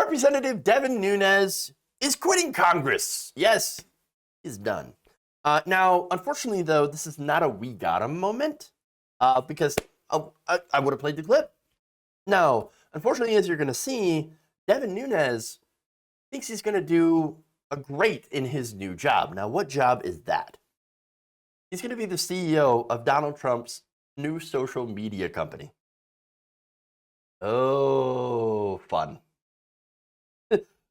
Representative Devin Nunes is quitting Congress. Yes, he's done. Now, unfortunately, though, this is not a we got him moment because I would have played the clip. No, unfortunately, as you're going to see, Devin Nunes thinks he's going to do a great in his new job. Now, what job is that? He's going to be the CEO of Donald Trump's new social media company. Oh, fun.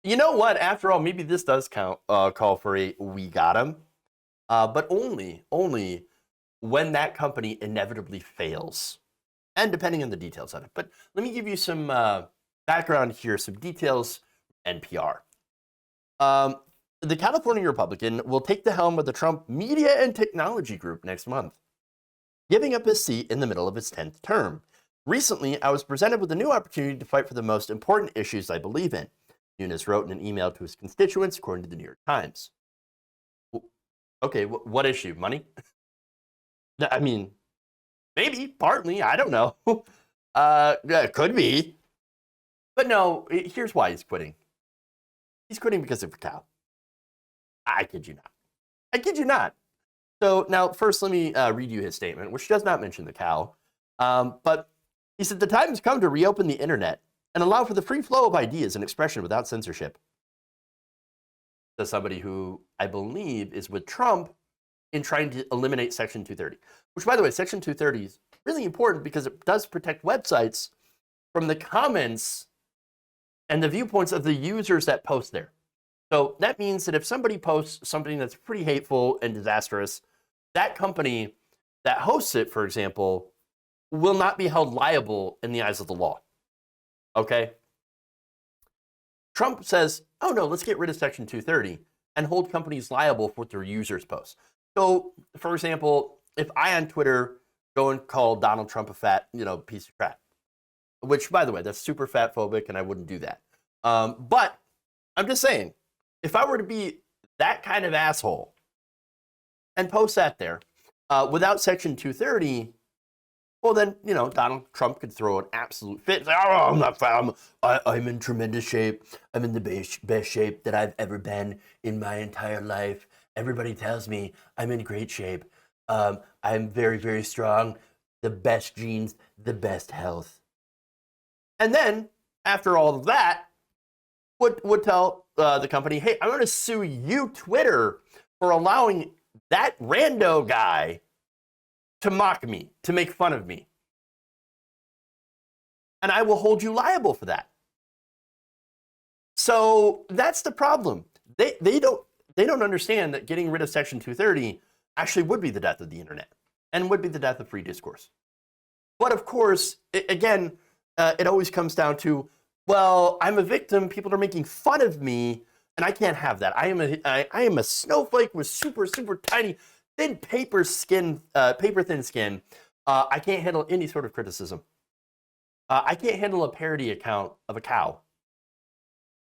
You know what? After all, maybe this does call for a we got him, but only when that company inevitably fails, and depending on the details of it. But let me give you some background here, some details. NPR. The California Republican will take the helm of the Trump Media and Technology Group next month, giving up his seat in the middle of his 10th term. Recently, I was presented with a new opportunity to fight for the most important issues I believe in, Nunes wrote in an email to his constituents, according to the New York Times. Okay, what issue? Money? I mean, maybe, partly, I don't know. It could be. But no, here's why he's quitting. He's quitting because of a cow. I kid you not. I kid you not. So now, first, let me read you his statement, which does not mention the cow. But he said, the time has come to reopen the internet and allow for the free flow of ideas and expression without censorship. So somebody who I believe is with Trump in trying to eliminate Section 230, which, by the way, Section 230 is really important because it does protect websites from the comments and the viewpoints of the users that post there. So that means that if somebody posts something that's pretty hateful and disastrous, that company that hosts it, for example, will not be held liable in the eyes of the law. Okay? Trump says, oh no, let's get rid of Section 230 and hold companies liable for what their users post. So, for example, if I on Twitter go and call Donald Trump a fat, piece of crap, which, by the way, that's super fat phobic and I wouldn't do that. But I'm just saying, if I were to be that kind of asshole and post that there without Section 230, well, then, Donald Trump could throw an absolute fit. Say, oh, I'm not fat. I'm in tremendous shape. I'm in the best shape that I've ever been in my entire life. Everybody tells me I'm in great shape. I'm very, very strong. The best genes, the best health. And then, after all of that, would tell the company, hey, I'm going to sue you, Twitter, for allowing that rando guy to mock me, to make fun of me. And I will hold you liable for that. So that's the problem. They don't understand that getting rid of Section 230 actually would be the death of the internet and would be the death of free discourse. But of course, again, it always comes down to, well, I'm a victim, people are making fun of me, and I can't have that. I am a snowflake with super, super tiny, thin paper thin skin. I can't handle any sort of criticism. I can't handle a parody account of a cow.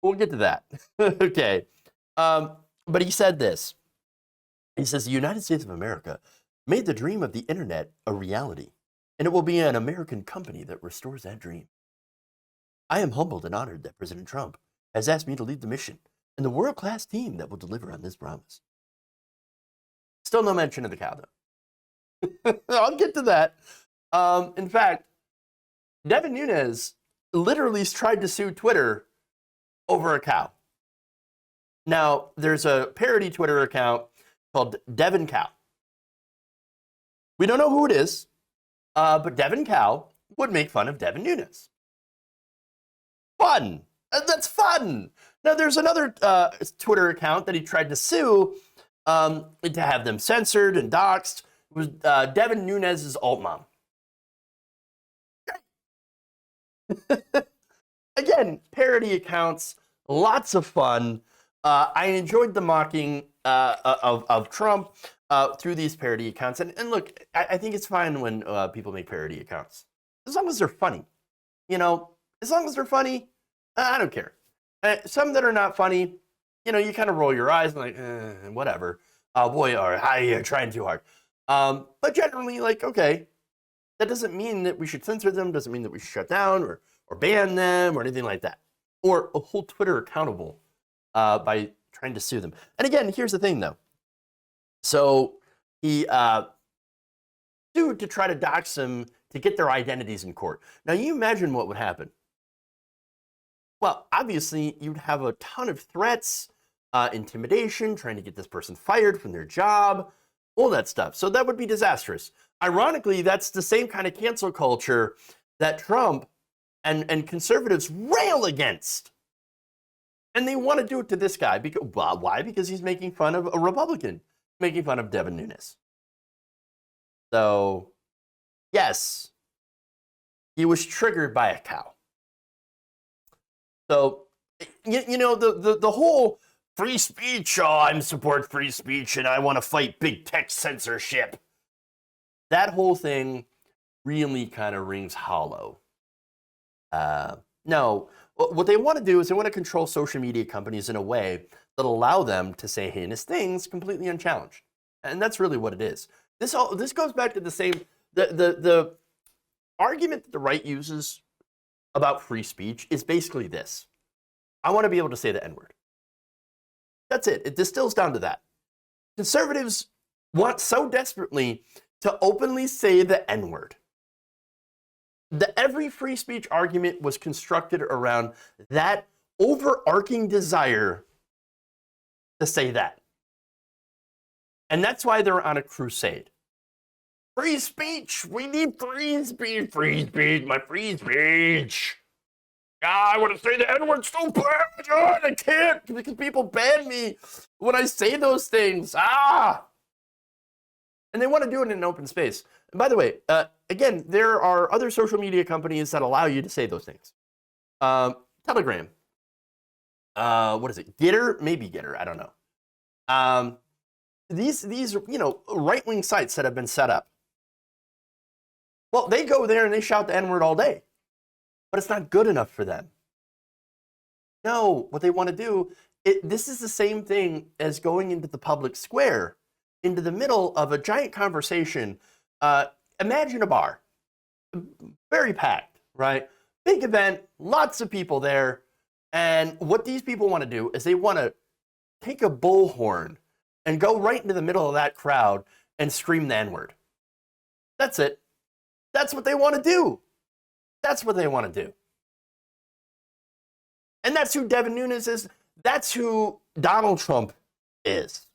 We'll get to that. Okay. But he said this. He says, the United States of America made the dream of the internet a reality, and it will be an American company that restores that dream. I am humbled and honored that President Trump has asked me to lead the mission and the world-class team that will deliver on this promise. Still no mention of the cow, though. I'll get to that. In fact, Devin Nunes literally tried to sue Twitter over a cow. Now, there's a parody Twitter account called Devin Cow. We don't know who it is, but Devin Cow would make fun of Devin Nunes. Fun. That's fun. Now, there's another Twitter account that he tried to sue to have them censored and doxxed. It was Devin Nunes' alt mom. Again, parody accounts, lots of fun. I enjoyed the mocking of Trump through these parody accounts. And look, I think it's fine when people make parody accounts. As long as they're funny. As long as they're funny, I don't care. Some that are not funny, you kind of roll your eyes and like, whatever. Boy, you're trying too hard. But generally, okay, that doesn't mean that we should censor them, doesn't mean that we should shut down or ban them or anything like that. or hold Twitter accountable by trying to sue them. And again, here's the thing, though. So he sued to try to dox them to get their identities in court. Now, you imagine what would happen. Well, obviously, you'd have a ton of threats, intimidation, trying to get this person fired from their job, all that stuff. So that would be disastrous. Ironically, that's the same kind of cancel culture that Trump and conservatives rail against. And they want to do it to this guy. Because, well, why? Because he's making fun of a Republican, making fun of Devin Nunes. So, yes, he was triggered by a cow. So, you know, the whole free speech, oh, I support free speech and I want to fight big tech censorship. That whole thing really kind of rings hollow. No, what they want to do is they want to control social media companies in a way that allow them to say heinous things completely unchallenged. And that's really what it is. This goes back to the same, the argument that the right uses about free speech is basically this. I want to be able to say the N-word. That's it. It distills down to that. Conservatives want so desperately to openly say the N-word. Every free speech argument was constructed around that overarching desire to say that. And that's why they're on a crusade. Free speech! We need free speech! Free speech! My free speech! I want to say the N-word so bad! Oh, I can't because people ban me when I say those things. And they want to do it in an open space. And by the way, again, there are other social media companies that allow you to say those things. Telegram. What is it? Getter? Maybe Getter. I don't know. These right-wing sites that have been set up. Well, they go there and they shout the N-word all day. But it's not good enough for them. No, what they want to do, this is the same thing as going into the public square, into the middle of a giant conversation. Imagine a bar, very packed, right? Big event, lots of people there. And what these people want to do is they want to take a bullhorn and go right into the middle of that crowd and scream the N-word. That's it. That's what they want to do. That's what they want to do. And that's who Devin Nunes is. That's who Donald Trump is.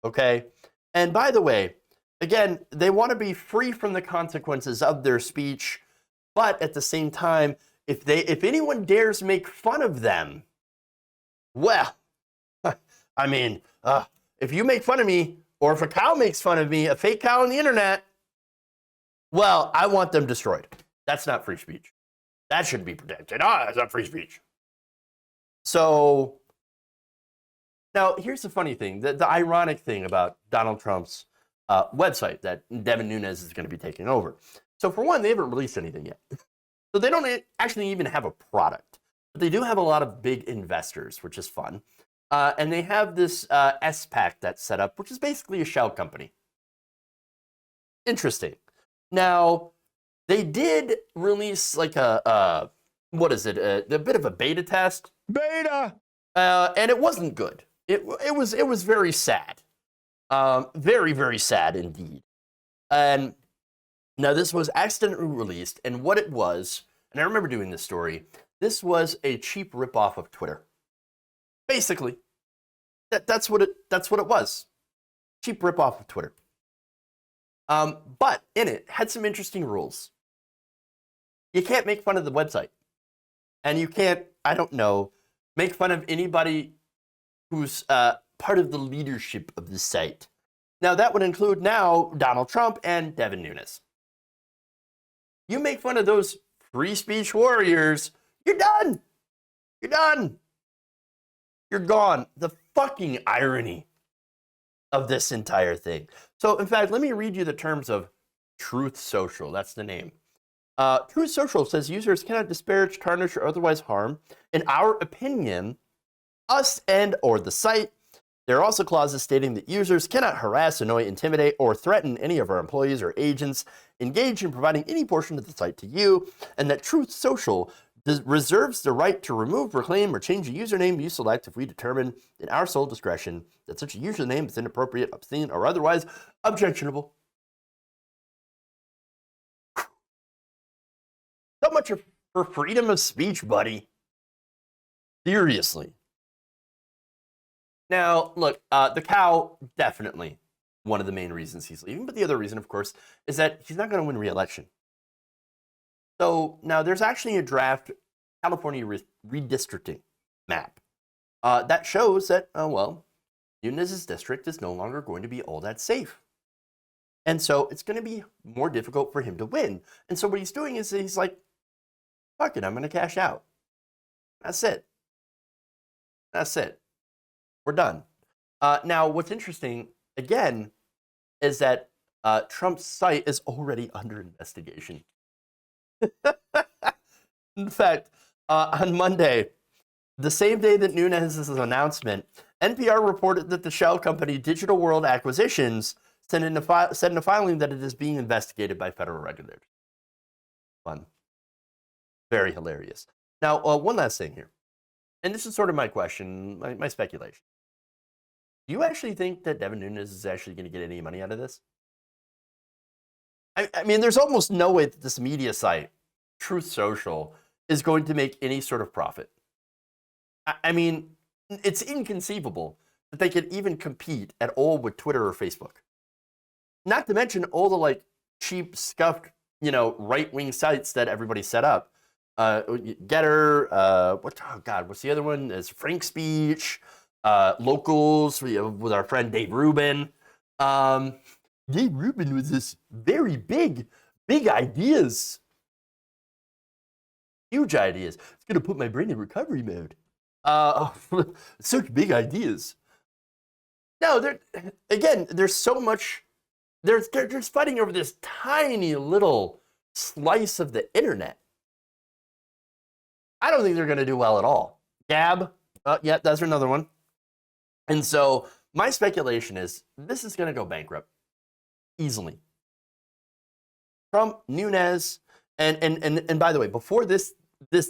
Okay? And by the way, again, they want to be free from the consequences of their speech, but at the same time, if anyone dares make fun of them, well, I mean, if you make fun of me, or if a cow makes fun of me, a fake cow on the internet, well, I want them destroyed. That's not free speech. That shouldn't be protected. That's not free speech. So, now here's the funny thing, the ironic thing about Donald Trump's website that Devin Nunes is going to be taking over. So for one, they haven't released anything yet. So they don't actually even have a product. But they do have a lot of big investors, which is fun. And they have this SPAC that's set up, which is basically a shell company. Interesting. Now, they did release like a bit of a beta test. Beta! And it wasn't good. It was very sad. Very, very sad indeed. And now this was accidentally released, and what it was, and I remember doing this story, this was a cheap ripoff of Twitter. Basically. That's what it was. Cheap ripoff of Twitter. But in it had some interesting rules. You can't make fun of the website. And you can't, I don't know, make fun of anybody who's part of the leadership of the site. Now, that would include now Donald Trump and Devin Nunes. You make fun of those free speech warriors, you're done. You're done. You're gone. The fucking irony of this entire thing. So, in fact, let me read you the terms of Truth Social. That's the name. Truth Social says users cannot disparage, tarnish, or otherwise harm, in our opinion, us and or the site. There are also clauses stating that users cannot harass, annoy, intimidate, or threaten any of our employees or agents engaged in providing any portion of the site to you, and that Truth Social reserves the right to remove, reclaim, or change a username you select if we determine in our sole discretion that such a username is inappropriate, obscene, or otherwise objectionable. So much for freedom of speech, buddy. Seriously. Now, look, the cow, definitely one of the main reasons he's leaving. But the other reason, of course, is that he's not going to win re-election. So now there's actually a draft California redistricting map that shows that, well, Nunes' district is no longer going to be all that safe. And so it's going to be more difficult for him to win. And so what he's doing is he's like, fuck it, I'm going to cash out. That's it. That's it. We're done. Now, what's interesting, again, is that Trump's site is already under investigation. In fact, on Monday, the same day that Nunes' announcement, NPR reported that the shell company Digital World Acquisitions said in a filing that it is being investigated by federal regulators. Fun. Very hilarious. Now, one last thing here. And this is sort of my question, my speculation. Do you actually think that Devin Nunes is actually going to get any money out of this? I mean, there's almost no way that this media site, Truth Social, is going to make any sort of profit. I mean, it's inconceivable that they could even compete at all with Twitter or Facebook. Not to mention all the like cheap, scuffed, right-wing sites that everybody set up. Getter, what's the other one? It's Frank Speech, Locals with our friend Dave Rubin. Dave Rubin was this very big ideas. Huge ideas. It's going to put my brain in recovery mode. Such big ideas. No, there's so much. They're just fighting over this tiny little slice of the internet. I don't think they're going to do well at all. Gab, yeah, that's another one. And so my speculation is this is going to go bankrupt easily. Trump, Nunes, and by the way, before this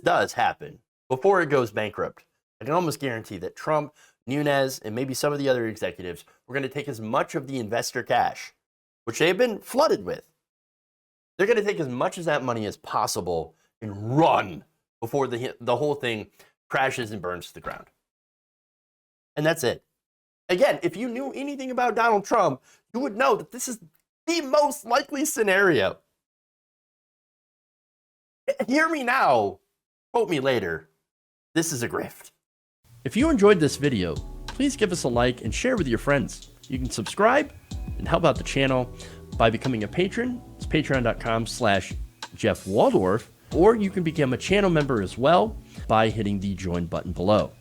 does happen, before it goes bankrupt, I can almost guarantee that Trump, Nunes, and maybe some of the other executives were going to take as much of the investor cash, which they have been flooded with. They're going to take as much of that money as possible and run before the whole thing crashes and burns to the ground. And that's it. Again, if you knew anything about Donald Trump, you would know that this is the most likely scenario. Hear me now, quote me later. This is a grift. If you enjoyed this video, please give us a like and share with your friends. You can subscribe and help out the channel by becoming a patron. It's patreon.com/Jeff Waldorf. Or you can become a channel member as well by hitting the join button below.